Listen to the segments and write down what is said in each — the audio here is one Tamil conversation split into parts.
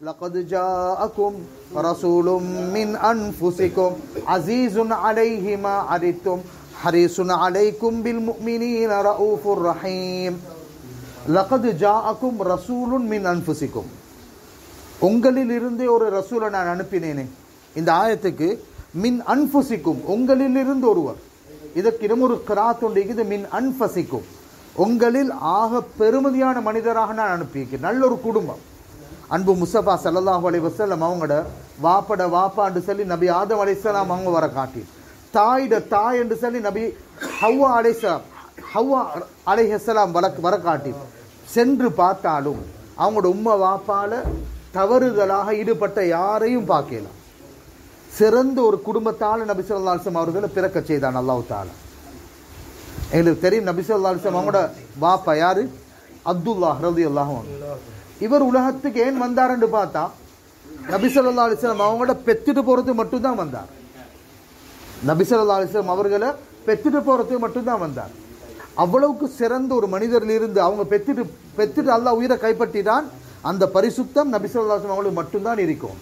லகத் ஜாஅக்கும் ரசூலும் மின் அன்ஃபுசிக்கும் அஸீஸுன் அலைஹி மா அனித்தும் ஹரீஸுன் அலைக்கும் பில் முஃமினீன ரഊஃபுர் ரஹீம். லகத் ஜாஅக்கும் ரசூலுன் மின் அன்ஃபுசிக்கும், உங்களில் இருந்தே ஒரு ரசூலை நான் அனுப்பினேனே. இந்த ஆயத்துக்கு மின் அன்ஃபுசிக்கும், உங்களில் இருந்து ஒருவர், இதற்கு இன்னொரு கிராத் உண்டு, இது மின் அன்ஃபசிக்கும், உங்களில் ஆக பெருமதியான மனிதராக நான் அனுப்பியிருக்கேன். நல்ல ஒரு குடும்பம். அன்பு முஸ்தபா ஸல்லல்லாஹு அலைஹி வஸல்லம் அவங்களோட வாப்பட வாப்பான்னு சொல்லி நபி ஆதம் அலைஹிஸ்ஸலாம் அவங்க வர காட்டி, தாயிட தாய் என்று சொல்லி நபி ஹவ்வா அலைஹிஸ்ஸலாம் வர காட்டி சென்று பார்த்தாலும் அவங்களோட உம்மா வாப்பால தவறுதலாக ஈடுபட்ட யாரையும் பார்க்கலாம். சிறந்த ஒரு குடும்பத்தால் நபி ஸல்லல்லாஹு அலைஹி வஸல்லம் அவர்களை பிறக்க செய்தான் அல்லாஹ் தஆலா. எங்களுக்கு தெரியும் நபி ஸல்லல்லாஹு அலைஹி வஸல்லம் அவங்களோட வாப்பா யாரு? அப்துல்லாஹ் ரலியல்லாஹு அன்ஹு. இவர் உலகத்துக்கு ஏன் வந்தாருன்னு பார்த்தா நபி ஸல்லல்லாஹு அலைஹி வஸல்லம் அவங்களோட பெத்துட்டு போறது மட்டும்தான் வந்தார். நபி ஸல்லல்லாஹு அலைஹி வஸல்லம் அவர்களை பெத்துட்டு போறது மட்டும்தான் வந்தார். அவ்வளவுக்கு சிறந்த ஒரு மனிதரில் இருந்து அவங்க பெத்துட்டு அல்லாஹ் உயிரை கைப்பற்றிதான். அந்த பரிசுத்தம் நபி ஸல்லல்லாஹு அலைஹி வஸல்லம் அவங்களுக்கு மட்டும்தான் இருக்கும்.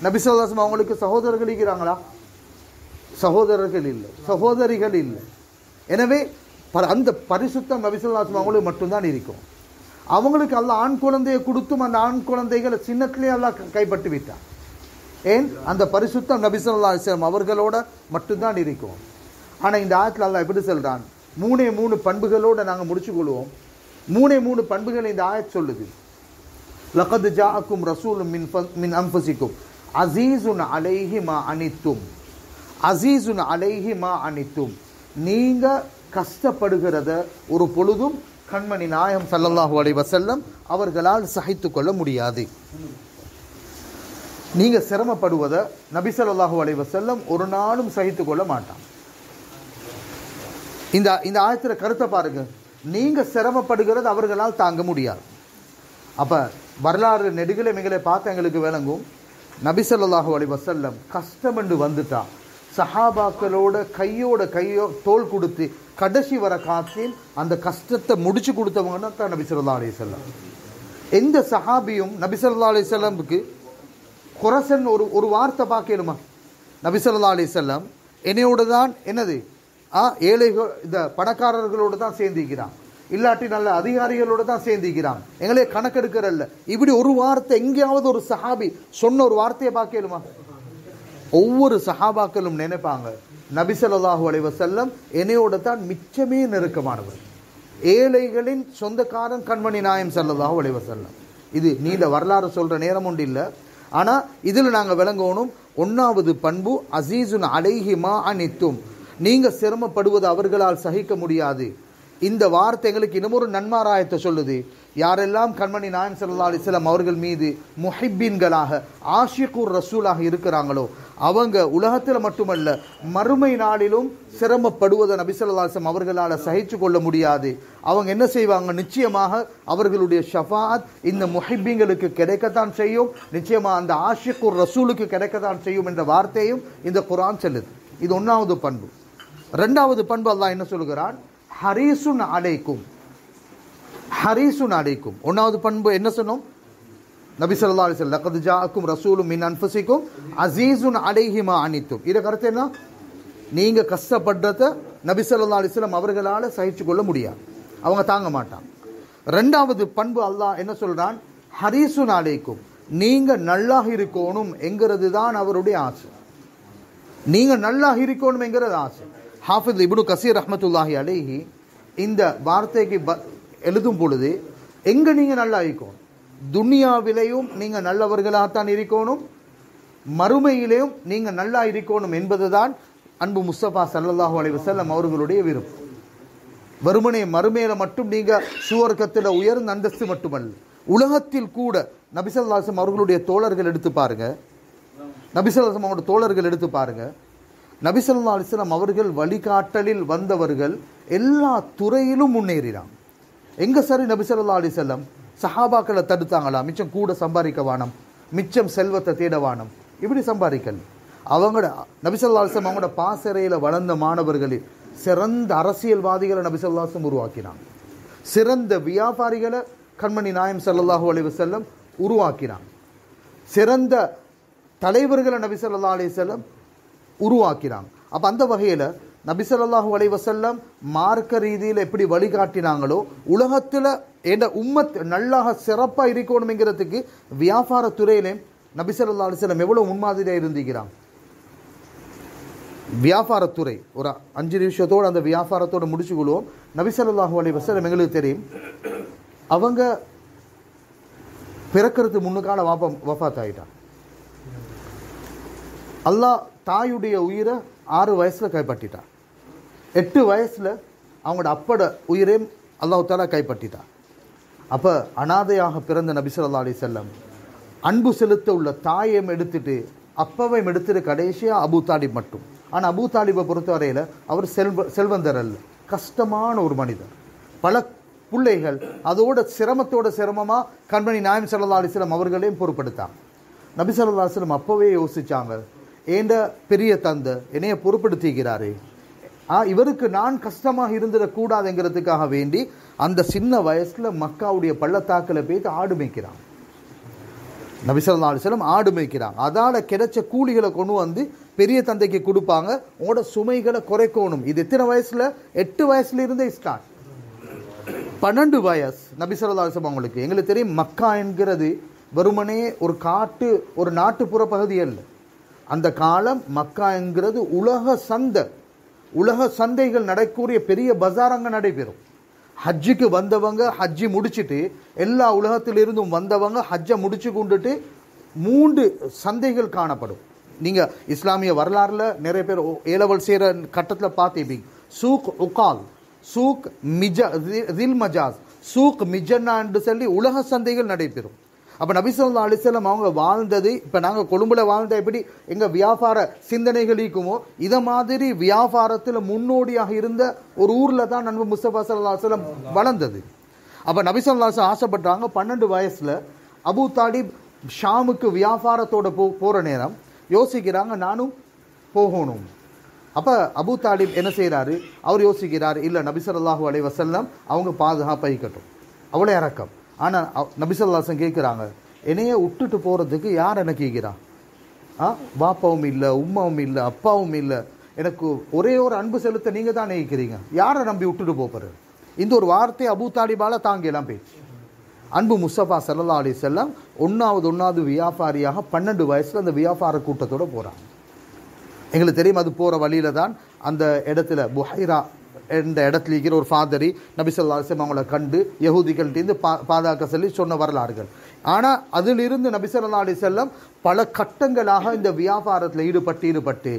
நபி ஸல்லல்லாஹு அலைஹி வஸல்லம் அவங்களுக்கு சகோதரர்கள் இருக்கிறாங்களா? சகோதரர்கள் இல்லை, சகோதரிகள் இல்லை. எனவே அந்த பரிசுத்தம் நபி ஸல்லல்லாஹு அலைஹி வஸல்லம் அவங்களுக்கு மட்டும்தான் இருக்கும். அவங்களுக்கு அல்லாஹ் ஆண் குழந்தையை கொடுத்தும் அந்த ஆண் குழந்தைகளை சின்னத்திலே அல்லாஹ் கைப்பற்றி விட்டார். ஏன்? அந்த பரிசுத்தம் நபி ஸல்லல்லாஹு அலைஹி வஸல்லம் அவர்களோட மட்டும்தான் இருக்கும். ஆனால் இந்த ஆயத்தில் அல்லாஹ் எப்படி சொல்றான்? மூணு பண்புகளோட நாங்கள் முடிச்சுக்கொள்வோம். மூணு பண்புகள் இந்த ஆயத் சொல்லுது. லகத் ஜாஅக்கும் ரசூலும் மின் அன்ஃபுசிக்கும் அஸீஸுன் அலைஹி மா அனித்தும். அஸீஸுன் அலைஹி மா அனித்தும், நீங்க கஷ்டப்படுகிறத ஒரு பொழுதும் கண்மணி நாயகம் ஸல்லல்லாஹு அலைஹி வஸல்லம் அவர்களால் சகித்து கொள்ள முடியாது. நீங்க சிரமப்படுவதை நபி ஸல்லல்லாஹு அலைஹி வஸல்லம் ஒரு நாளும் சகித்து கொள்ள மாட்டான். இந்த ஆயத்துல கருத்தை பாருங்க. நீங்க சிரமப்படுகிறது அவர்களால் தாங்க முடியாது. அப்ப வரலாறு நெடுகளை மிகளை பார்த்து எங்களுக்கு விளங்கும். நபி ஸல்லல்லாஹு அலைஹி வஸல்லம் கஷ்டம் என்று வந்துட்டா சஹாபாக்களோட கையோ தோல் கொடுத்து கடைசி வர காத்தி அந்த கஷ்டத்தை முடிச்சு கொடுத்தவங்கன்னா தான் நபி ஸல்லல்லாஹு அலைஹி வஸல்லம். எந்த சஹாபியும் நபி ஸல்லல்லாஹு அலைஹி வஸல்லமுக்கு குரசன் ஒரு வார்த்தை பார்க்கணுமா? நபி ஸல்லல்லாஹு அலைஹி வஸல்லம் என்னையோட தான் என்னது ஏழைகள் இந்த பணக்காரர்களோடு தான் சேர்ந்திக்கிறான், இல்லாட்டி நல்ல அதிகாரிகளோடு தான் சேர்ந்திக்கிறான், எங்களே கணக்கெடுக்கிறல்ல. இப்படி ஒரு வார்த்தை எங்கேயாவது ஒரு சஹாபி சொன்ன ஒரு வார்த்தையை பார்க்கலுமா? ஒவ்வொரு சஹாபாக்களும் நினைப்பாங்க நபி ஸல்லல்லாஹு அலைஹி வஸல்லம் என்னையோட தான் மிச்சமே நெருக்கமானவர், ஏழைகளின் சொந்தக்காரன் கண்மணி நாயம் ஸல்லல்லாஹு அலைஹி வஸல்லம். இது நீண்ட வரலாறு சொல்ற நேரம் ஒன்று இல்லை. ஆனா இதுல நாங்க விளங்கணும். ஒன்னாவது பண்பு அஸீஸுன் அலைஹி மா அனித்தும், நீங்க சிரமப்படுவது அவர்களால் சகிக்க முடியாது. இந்த வார்த்தை எங்களுக்கு இன்னமொரு நன்மாராயத்தை சொல்லுது. யாரெல்லாம் கண்மணி நாயகம் ஸல்லல்லாஹு அலைஹி வஸல்லம் அவர்கள் மீது முஹிப்பீன்களாக ஆஷிகுர் ரசூலாக இருக்கிறாங்களோ அவங்க உலகத்தில் மட்டுமல்ல மறுமை நாளிலும் சிரமப்படுவதை நபி ஸல்லல்லாஹு அலைஹி வஸல்லம் அவர்களால் சகிச்சு கொள்ள முடியாது. அவங்க என்ன செய்வாங்க? நிச்சயமாக அவர்களுடைய ஷஃபாஅத் இந்த முஹிப்பீன்களுக்கு கிடைக்கத்தான் செய்யும், நிச்சயமா அந்த ஆஷிகுர் ரசூலுக்கு கிடைக்கத்தான் செய்யும் என்ற வார்த்தையும் இந்த குர்ஆன் சொல்லுது. இது ஒன்றாவது பண்பு. ரெண்டாவது பண்பு அல்லாஹ் என்ன சொல்கிறான்? ஹரீசுன் அலைக்கும். ஹரீசுன் அலைக்கும். ஒன்றாவது பண்பு என்ன சொன்னோம்? நபி ஸல்லல்லாஹு அலைஹி வஸல்லம் லகத் ஜாஅக்கும் ரசூலும் மின் அன்ஃபுசிக்கும் அஸீஸுன் அலைஹி மா அனித்தும். இத கருத்து என்ன? நீங்க கஷ்டப்படுறத நபி ஸல்லல்லாஹு அலைஹி வஸல்லம் அவர்களால சகிச்சு கொள்ள முடியாது, அவங்க தாங்க மாட்டாங்க. ரெண்டாவது பண்பு அல்லாஹ் என்ன சொல்றான்? ஹரீசுன் அலைக்கும், நீங்க நல்லா இருக்கணும் என்கிறது தான் அவருடைய ஆசை. நீங்க நல்லா இருக்கணும் என்கிறது ஆசை. ஹாஃபிஸ் இப்னு கஸீர் ரஹ்மத்துல்லாஹி அலைஹி இந்த வார்த்தைக்கு எழுதும் பொழுது எங்க நீங்க நல்லா இருக்கணும், துனியாவிலேயும் நீங்க நல்லவர்களாகத்தான் இருக்கணும், மறுமையிலேயும் நீங்க நல்லா இருக்கணும் என்பதுதான் அன்பு முஸ்தபா ஸல்லல்லாஹு அலைஹி வஸல்லம் அவர்களுடைய விருப்பம். வெறுமனே மறுமையில மட்டும் நீங்க சுவர்க்கத்தில் உயர்ந்த அந்தஸ்து மட்டுமல்ல, உலகத்தில் கூட நபி ஸல்லல்லாஹு அலைஹி வஸல்லம் அவர்களுடைய தோழர்கள் எடுத்து பாருங்க. நபி ஸல்லல்லாஹு அலைஹி வஸல்லம் அவருடைய தோழர்கள் எடுத்து பாருங்க. நபி ஸல்லல்லாஹு அலைஹி வஸல்லம் அவர்கள் வழிகாட்டலில் வந்தவர்கள் எல்லா துறையிலும் முன்னேறினாங்க. எங்க சரி நபி ஸல்லல்லாஹு அலைஹி வஸல்லம் சஹாபாக்களை தடுத்தாங்களா? மிச்சம் கூட சம்பாதிக்க வானம், மிச்சம் செல்வத்தை தேட வானம், இப்படி சம்பாதிக்கல. அவங்களோட நபி ஸல்லல்லாஹு அலைஹி வஸல்லம் அவங்களோட பாசறையில் வளர்ந்த மாணவர்களில் சிறந்த அரசியல்வாதிகளை நபி ஸல்லல்லாஹு அலைஹி வஸல்லம் உருவாக்கினாங்க. சிறந்த வியாபாரிகளை கண்மணி நாயம் ஸல்லல்லாஹு அலைஹி வஸல்லம் உருவாக்கினாங்க. சிறந்த தலைவர்களை நபி ஸல்லல்லாஹு அலைஹி வஸல்லம் உருவாக்கினாங்க. அப்போ அந்த வகையில் நபி ஸல்லல்லாஹு அலைஹி வஸல்லம் மார்க்க ரீதியில் எப்படி வழிகாட்டினாங்களோ உலகத்தில் என்ற உம்மத் நல்லாக சிறப்பாக இருக்கணுங்கிறதுக்கு வியாபார துறையிலே நபி ஸல்லல்லாஹு அலைஹி வஸல்லம் எவ்வளோ முன்மாதிரியாக இருந்திருக்கிறாங்க. வியாபாரத்துறை ஒரு 5 நிமிஷத்தோடு அந்த வியாபாரத்தோடு முடிச்சுக்கொள்வோம். நபி ஸல்லல்லாஹு அலைஹி வஸல்லம் எங்களுக்கு தெரியும், அவங்க பிறக்கிறதுக்கு முன்னுக்கால வஃபாத் ஆகிட்டான். அல்லாஹ் தாயுடைய உயிரை 6 வயசில் கைப்பற்றிட்டான். 8 வயசில் அவங்களோட அப்பட உயிரையும் அல்லாஹ் தஆலா கைப்பற்றிட்டான். அப்போ அனாதையாக பிறந்த நபி ஸல்லல்லாஹு அலைஹி வஸல்லம் அன்பு செலுத்த உள்ள தாயையும் எடுத்துட்டு அப்பவையும் எடுத்துட்டு கடைசியாக அபூ தாலிப் மட்டும். ஆனால் அபூ தாலிபை பொறுத்தவரையில் அவர் செல்வந்தர் அல்ல, கஷ்டமான ஒரு மனிதர். பல பிள்ளைகள் அதோட சிரமமாக கண்மணி நாயகம் ஸல்லல்லாஹு அலைஹி வஸல்லம் அவர்களையும் பொறுப்படுத்தாங்க. நபி ஸல்லல்லாஹு அலைஹி வஸல்லம் அப்போவே யோசிச்சாங்க, ஏண்ட பெரிய தந்தை என்னைய பொறுப்படுத்திக்கிறாரு, இவருக்கு நான் கஷ்டமாக இருந்துடக்கூடாதுங்கிறதுக்காக வேண்டி அந்த சின்ன வயசில் மக்காவுடைய பள்ளத்தாக்கில் போய்த்து ஆடு மேய்க்கிறாங்க. நபி ஸல்லல்லாஹு அலைஹி வஸல்லம் ஆடு மேய்க்கிறாங்க. அதால் கிடைச்ச கூலிகளை கொண்டு வந்து பெரிய தந்தைக்கு கொடுப்பாங்க. உங்களோட சுமைகளை குறைக்கணும். இது எத்தனை வயசில்? 8 வயசுல இருந்தே ஸ்டார்ட். 12 வயசு நபி ஸல்லல்லாஹு அலைஹி வஸல்லம் அவங்களுக்கு. எங்களுக்கு தெரியும், மக்கா என்கிறது வெறுமனே ஒரு நாட்டுப்புற பகுதி அல்ல. அந்த காலம் மக்கா என்கிறது உலக சந்தைகள் நடக்கக்கூடிய பெரிய பஜாரங்க நடைபெறும். ஹஜ்ஜுக்கு வந்தவங்க ஹஜ்ஜி முடிச்சுட்டு, எல்லா உலகத்திலிருந்தும் வந்தவங்க ஹஜ்ஜை முடிச்சு கொண்டுட்டு 3 சந்தைகள் காணப்படும். நீங்கள் இஸ்லாமிய வரலாறில் நிறைய பேர் ஏலவல் செய்கிற கட்டத்தில் பார்த்துப்பீங்க. சூக் உகால், சூக் தில் மஜாஸ், சூக் மிஜன்னா என்று சொல்லி உலக சந்தைகள் நடைபெறும். அப்போ நபி ஸல்லல்லாஹு அலைஹி வஸல்லம் அவங்க வாழ்ந்தது, இப்போ நாங்கள் கொழும்புல வாழ்ந்த எப்படி எங்கள் வியாபார சிந்தனைகள் இருக்குமோ, இதை மாதிரி வியாபாரத்தில் முன்னோடியாக இருந்த ஒரு ஊரில் தான் நபி முஸ்தபா ஸல்லல்லாஹு அலைஹி வஸல்லம் வளர்ந்தது. அப்போ நபி ஸல்லல்லாஹு அலைஹி வஸல்லம் ஆசைப்பட்டாங்க, 12 வயசில் அபூ தாலிப் ஷாமுக்கு வியாபாரத்தோட போகிற நேரம் யோசிக்கிறாங்க, நானும் போகணும். அப்போ அபூ தாலிப் என்ன செய்கிறாரு, அவர் யோசிக்கிறார், இல்லை நபி ஸல்லல்லாஹு அலைஹி வஸல்லம் அவங்க பாதுகாப்பாக இருக்கட்டும், அவ்வளோ இறக்கம். ஆனால் நபி ஸல்லல்லாஹு அலைஹி வஸல்லம் கேட்குறாங்க, என்னைய விட்டுட்டு போகிறதுக்கு யார் என்ன கேட்குறான்? பாப்பாவும் இல்லை, உம்மாவும் இல்லை, அப்பாவும் இல்லை, எனக்கு ஒரே ஒரு அன்பு செலுத்த நீங்கள் தான் நினைக்கிறீங்க, யாரை நம்பி விட்டுட்டு போகிறது? இந்த ஒரு வார்த்தை அபூ தாலிபால் தாங்கலாம் பேச்சு. அன்பு முஸ்தபா ஸல்லல்லாஹு அலைஹி வஸல்லம் ஒன்றாவது வியாபாரியாக 12 வயசில் அந்த வியாபார கூட்டத்தோடு போகிறாங்க. எங்களுக்கு தெரியும், அது போகிற வழியில தான் அந்த இடத்துல புஹைரா என்ற இடத்துல இருக்கிற ஒரு ஃபாதரி நபி ஸல்லல்லாஹு அலைஹி வஸல்லம் அவங்கள கண்டு யஹூதிகள்கிட்டேருந்து பாதுகாக்க சொல்லி சொன்ன வரலாறுகள். ஆனால் அதிலிருந்து நபி ஸல்லல்லாஹு அலைஹி வஸல்லம் பல கட்டங்களாக இந்த வியாபாரத்தில் ஈடுபட்டு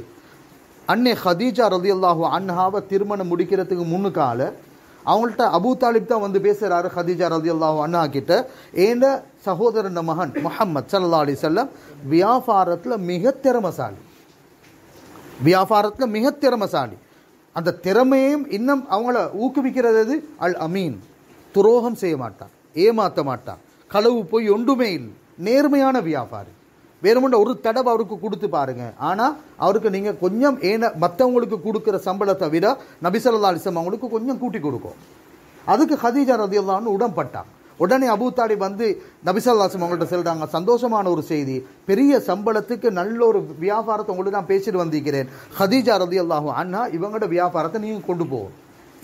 அன்னை ஹதீஜா ரலியல்லாஹு அன்ஹாவை திருமணம் முடிக்கிறதுக்கு முன்னுக்கால அவங்கள்ட்ட அபூ தாலிப் தான் வந்து பேசுகிறாரு. ஹதீஜா ரலியல்லாஹு அன்ஹா கிட்ட, ஏண்ட சகோதரன் மகன் முஹம்மத் ஸல்லல்லாஹு அலைஹி வஸல்லம் வியாபாரத்தில் மிக திறமசாலி. அந்த திறமையும் இன்னும் அவங்கள ஊக்குவிக்கிறது அல் அமீன், துரோகம் செய்ய மாட்டார், ஏமாற்ற மாட்டார், களவு போய் ஒன்றுமே இல்லை, நேர்மையான வியாபாரி. வேணுமென்ற ஒரு தடவை அவருக்கு கொடுத்து பாருங்க. ஆனால் அவருக்கு நீங்கள் கொஞ்சம் மற்றவங்களுக்கு கொடுக்குற சம்பளத்தை விட நபி ஸல்லல்லாஹு அலைஹி வஸல்லம் அவங்களுக்கு கொஞ்சம் கூட்டி கொடுக்கும். அதுக்கு ஹதீஜா ரலியல்லாஹு அன்ஹா உடன்பட்டாங்க. உடனே அபூ தாலிப் வந்து நபி ஸல்லல்லாஹு அலைஹி வஸல்லம் அவங்கள்ட்ட சொல்கிறாங்க, சந்தோஷமான ஒரு செய்தி, பெரிய சம்பளத்துக்கு நல்ல ஒரு வியாபாரத்தை உங்களுக்கு நான் பேசிட்டு வந்திருக்கிறேன். ஹதீஜா ரலியல்லாஹு அன்ஹா இவங்களோட வியாபாரத்தை நீங்கள் கொண்டு போகும்.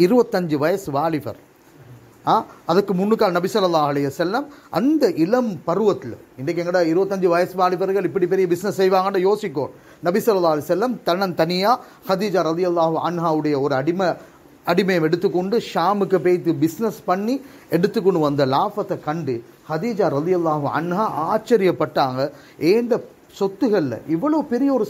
25 வயசு வாலிபர். அதுக்கு முன்னுக்கால் நபி ஸல்லல்லாஹு அலைஹி வஸல்லம் அந்த இளம் பருவத்தில், இன்றைக்கு எங்கட 25 வயசு வாலிபர்கள் இப்படி பெரிய பிஸ்னஸ் செய்வாங்கன்னு யோசிக்கோ. நபி ஸல்லல்லாஹு அலைஹி வஸல்லம் தனியாக ஹதீஜா ரலியல்லாஹு அன்ஹாவுடைய ஒரு அடிமையை எடுத்துக்கொண்டு ஷாமுக்கு போய்த்து பிஸ்னஸ் பண்ணி எடுத்துக்கொண்டு வந்த லாபத்தை கண்டு ஹதீஜா ரலியல்லாஹு அன்ஹா ஆச்சரியப்பட்டாங்க. ஏண்ட சொத்துகளில் இவ்வளோ பெரிய ஒரு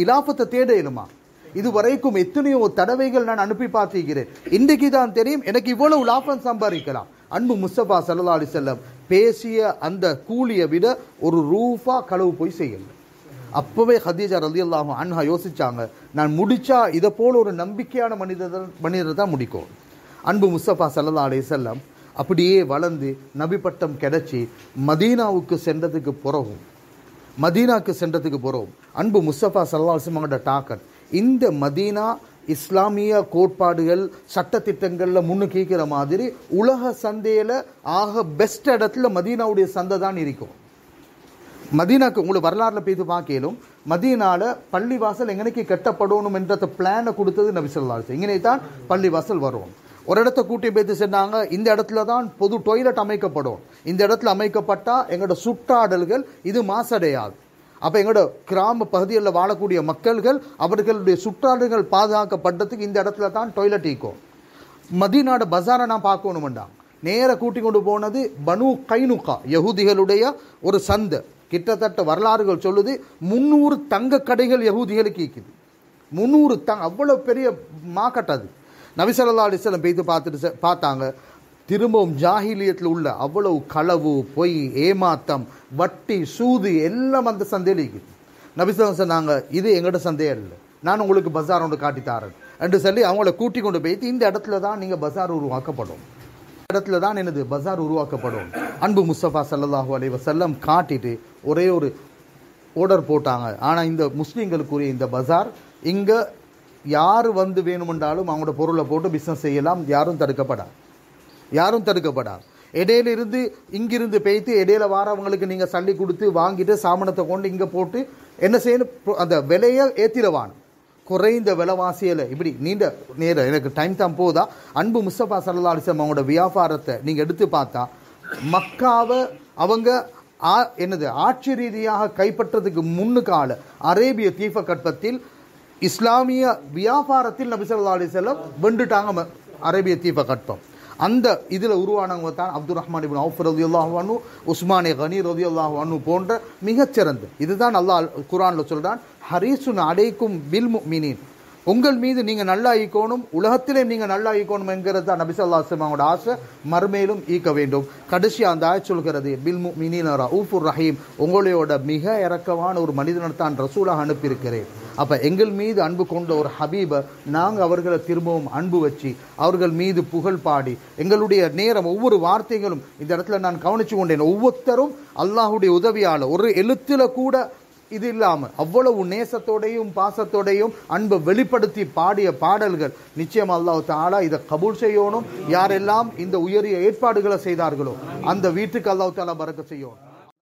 இலாபத்தை தேட இயலுமா? இது வரைக்கும் எத்தனையோ தடவைகள் நான் அனுப்பி பார்த்திருக்கிறேன், இன்றைக்கு தான் தெரியும் எனக்கு இவ்வளவு லாபம் சம்பாதிக்கலாம். அன்பு முஸ்தபா ஸல்லல்லாஹு அலைஹி வஸல்லம் பேசிய அந்த கூலியை விட ஒரு ரூபா களவு போய் செய்யல. அப்போவே ஹதீஜா ரலியல்லாஹு அன்ஹா யோசிச்சாங்க, நான் முடிச்சா இதை போல ஒரு நம்பிக்கையான மனிதர் தான் முடிக்கும். அன்பு முஸ்தபா ஸல்லல்லாஹு அலைஹி வஸல்லம் அப்படியே வளர்ந்து நபி பட்டம் கிடைச்சி மதீனாவுக்கு சென்றதுக்கு பிறகும் அன்பு முஸ்தபா ஸல்லல்லாஹு அலைஹி வஸல்லம் டாக்கர் இந்த மதீனா இஸ்லாமிய கோட்பாடுகள் சட்டத்திட்டங்களில் முன்னு கேட்குற மாதிரி உலக சந்தையில் ஆக பெஸ்ட் இடத்துல மதீனாவுடைய சந்தை தான் இருக்கும். மதீனாக்கு உங்களுக்கு வரலாறுல போய் பார்க்கலும் மதீனால பள்ளிவாசல் எங்கனைக்கு கட்டப்படணும் என்ற பிளானை கொடுத்தது நபி ஸல்லல்லாஹு அலைஹி வஸல்லம். இங்கே தான் பள்ளிவாசல் வரும். ஒரு இடத்த கூட்டி பேத்து சொன்னாங்க, இந்த இடத்துல தான் பொது டொய்லெட் அமைக்கப்படும், இந்த இடத்துல அமைக்கப்பட்டா எங்களோட சுற்றாடல்கள் இது மாசடையாது. அப்போ எங்களோட கிராம பகுதிகளில் வாழக்கூடிய மக்கள்கள் அவர்களுடைய சுற்றாடல்கள் பாதுகாக்கப்பட்டதுக்கு இந்த இடத்துல தான் டொய்லெட் ஈக்கும். மதீனாட பஜாரை நான் பார்க்கணுமெண்டாங்க. நேர கூட்டி கொண்டு போனது பனு கைனுகா, யஹூதிகளுடைய ஒரு சந்தை. கிட்டத்தட்ட வரலாறுகள் சொல்லுது 300 தங்க கடைகள் யஹூதிகளுக்கு ஈக்குது. 300 அவ்வளோ பெரிய மார்க்கெட் அது. நபி ஸல்லல்லாஹு அலைஹி வஸல்லம் போய் பார்த்தாங்க. திரும்பவும் ஜாஹிலியத்தில் உள்ள அவ்வளவு களவு, பொய், ஏமாத்தம், வட்டி, சூது எல்லாம் அந்த சந்தையில் இருக்குது. நபி ஸல்லல்லாஹு அலைஹி வஸல்லம் சொன்னாங்க, இது எங்களோட சந்தையே இல்லை, நான் உங்களுக்கு பஜார் ஒன்று காட்டித்தாரேன் என்று சொல்லி அவங்கள கூட்டி கொண்டு போய் இந்த இடத்துல தான் நீங்கள் பஜார் உருவாக்கப்படும், இடத்துல தான் என்னது பஜார் உருவாக்கப்படும். அன்பு முஸ்தபா ஸல்லல்லாஹு அலைஹி வஸல்லம் காட்டிட்டு ஒரே ஒரு ஆர்டர் போட்டாங்க. ஆனால் இந்த முஸ்லீம்களுக்குரிய இந்த பஜார் இங்கே யார் வந்து வேணுமென்றாலும் அவங்களோட பொருளை போட்டு பிஸ்னஸ் செய்யலாம், யாரும் தடுக்கப்படாது. இடையிலிருந்து இங்கிருந்து பேய்த்து இடையில வாரவங்களுக்கு நீங்கள் சல்லி கொடுத்து வாங்கிட்டு சாமனத்தை கொண்டு இங்கே போட்டு என்ன செய்யணும், அந்த விலையை ஏற்றிடவான், குறைந்த விலைவாசியில் இப்படி நீண்ட நேரம் எனக்கு டைம் தான் போதா. அன்பு முஸ்தபா ஸல்லல்லாஹு அலைஹி வஸல்லம் அவங்களோட வியாபாரத்தை நீங்கள் எடுத்து பார்த்தா மக்காவை அவங்க ஆட்சி ரீதியாக கைப்பற்றதுக்கு முன்னுக்கால அரேபிய தீபகற்பத்தில் இஸ்லாமிய வியாபாரத்தில் நபி ஸல்லல்லாஹு அலைஹி வஸல்லம் வெண்டுட்டாங்க அரேபிய தீபகற்பம். அந்த இதில் உருவானவங்க தான் அப்துர் ரஹ்மான் இப்னு அவுஃப் ரலியல்லாஹு அன்ஹு, உஸ்மானே கனி ரலியல்லாஹு அன்ஹு போன்ற மிகச்சிறந்த. இதுதான் அல்லாஹ் குர்ஆனில் சொல்றான், ஹரீசுன் அலைக்கும் பில் முஃமினீன், உங்கள் மீது நீங்கள் நல்லா ஈக்கணும், உலகத்திலே நீங்கள் நல்லா ஈக்கணும் என்கிறது தான் நபி ஸல்லல்லாஹு அலைஹி வஸல்லம் அவங்களோட ஆசை. மறுமையிலும் ஈக்க வேண்டும். கடைசியாக அந்த ஆயத் சொல்கிறது, பில் முஃமினீன ரഊஃபுர் ரஹீம், உங்களோட மிக இரக்கமான ஒரு மனிதனை தான் ரசூலாக அனுப்பியிருக்கிறேன். அப்போ எங்கள் மீது அன்பு கொண்ட ஒரு ஹபீபை நாங்கள் அவர்களை திரும்பவும் அன்பு வச்சு அவர்கள் மீது புகழ் பாடி எங்களுடைய நேரம் ஒவ்வொரு வார்த்தைகளும் இந்த இடத்துல நான் கவனித்து கொண்டேன். ஒவ்வொருத்தரும் அல்லாஹுடைய உதவியால் ஒரு எழுத்தில் கூட இது இல்லாமல் அவ்வளவு நேசத்தோடையும் பாசத்தோடையும் அன்பை வெளிப்படுத்தி பாடிய பாடல்கள். நிச்சயம் அல்லாஹ் தஆலா இதை கபூல் செய்யணும். யாரெல்லாம் இந்த உயரிய ஏற்பாடுகளை செய்தார்களோ அந்த வீட்டுக்கு அல்லாஹ் தஆலா பரக்கத் செய்யணும்.